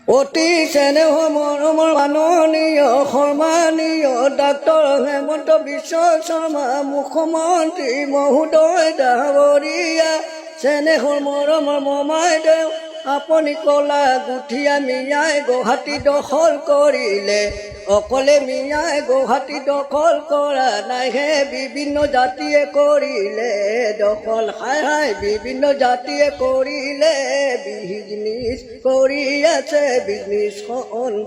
অতি চেনেহ মৰমৰ মাননীয় সন্মানীয় ডাক্তৰ হেমন্ত বিশ্ব শৰ্মা মুখ্যমন্ত্ৰী মহোদয় ডাঙৰীয়া চেনেহৰ মৰমৰ মমাইদেউ আপুনি কলা গুঠিয়া মিয়াই গুৱাহাটী দখল কৰিলে অকলে মিয়াই গুৱাহাটী দখল কৰা নাইহে বিভিন্ন জাতিয়ে কৰিলে দখল হাই হাই বিভিন্ন জাতিয়ে কৰিলে বিজনেছ কৰি আছে বিজনেছ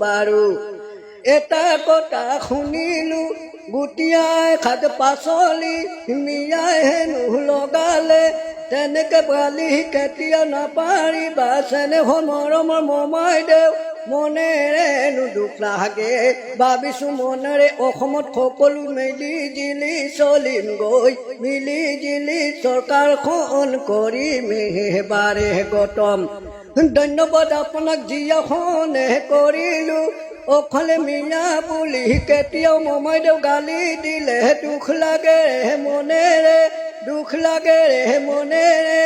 বাৰু এটা কথা শুনিলো গুটিয়াই শাক পাচলি মিয়াই হেনো লগালে তেনেকে পালি কেতিয়া নাপাৰিবা চেনেহৰ মৰমৰ মমাইদেউ মনেৰেনো দুখ লাগে ভাবিছো মনেৰে অসমত সকলো মিলি জিলি চলিম গৈ মিলি জিলি চৰকাৰখন কৰিম এবাৰে গতম ধন্যবাদ আপোনাক যিখনে কৰিলো অকলে মিয়া বুলি কেতিয়াও মমাইদেউ গালি দিলে দুখ লাগে মনেৰে দুখ লাগে মনেৰে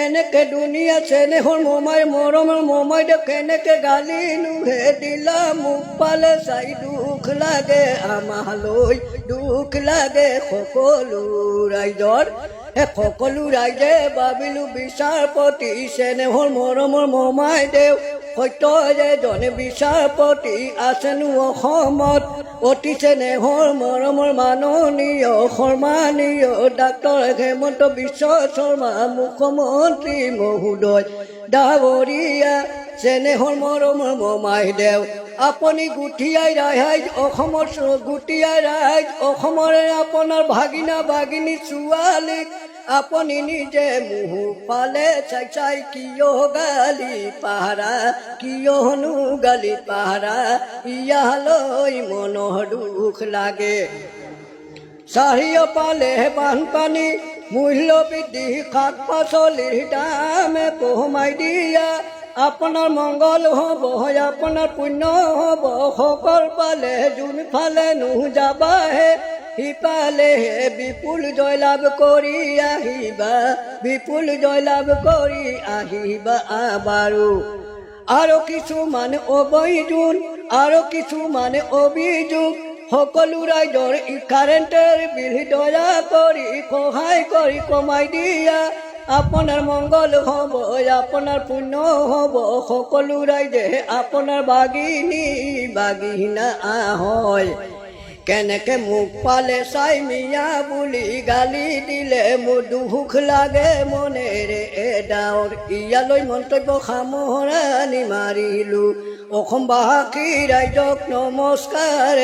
এনেকে দুনিয়া চেনেহৰ মমাই মৰমৰ মমাইদেউ কেনেকে গালি নুহে দিলা মোক পালে চাই দুখ লাগে আমালৈ দুখ লাগে সকলো ৰাইজৰ সকলো ৰাইজে ভাবিলো বিচাৰপতি চেনেহৰ মৰমৰ মমাইদেউ সত্য যে জনে বিচাৰপতি আছেনো অসমত অতি চেনেহৰ মৰমৰ মাননীয় সন্মানীয় ডাক্তৰ হেমন্ত বিশ্ব শৰ্মা মুখ্যমন্ত্ৰী মহোদয় ডাঙৰীয়া চেনেহৰ মৰমৰ মমাইদেউ আপুনি গুঠিয়াই ৰাইজ অসমৰ গুটিয়াই ৰাইজ অসমৰে আপোনাৰ ভাগিনা ভাগিনী ছোৱালীক আপুনি নিজে মুহ পালে চাই চাই কিয় গালি পাহাৰা কিয়নো গালি পাহাৰা ইয়ালৈ মনৰ দুখ লাগে চাৰিওফালে বানপানী মূল্য বৃদ্ধি শাক পাচলিৰ দামে কমাই দিয়া আপোনাৰ মংগল হ'ব আপোনাৰ পুণ্য হ'ব সকল পালে যোনফালে নোযাবাহে সিফালে বিপুল জয়লাভ কৰি আহিবা বিপুল জয়লাভ কৰি আহিবা বাৰু আৰু কিছুমান অবৈধ আৰু কিছুমান অভিযোগ সকলো ৰাইজৰ কাৰেণ্টৰ বিল দয়া কৰি সহায় কৰি কমাই দিয়া আপোনাৰ মংগল হ'ব আপোনাৰ পুণ্য হ'ব সকলো ৰাইজে আপোনাৰ বাগিনী বাগিনা হয় কেনেকে মোক পালে চাই মিয়া বুলি গালি দিলে মোৰ দুখ লাগে মনেৰে ডাৱৰ ইয়ালৈ মন্তব্য সামৰণি মাৰিলো অসমবাসী ৰাইজক নমস্কাৰ।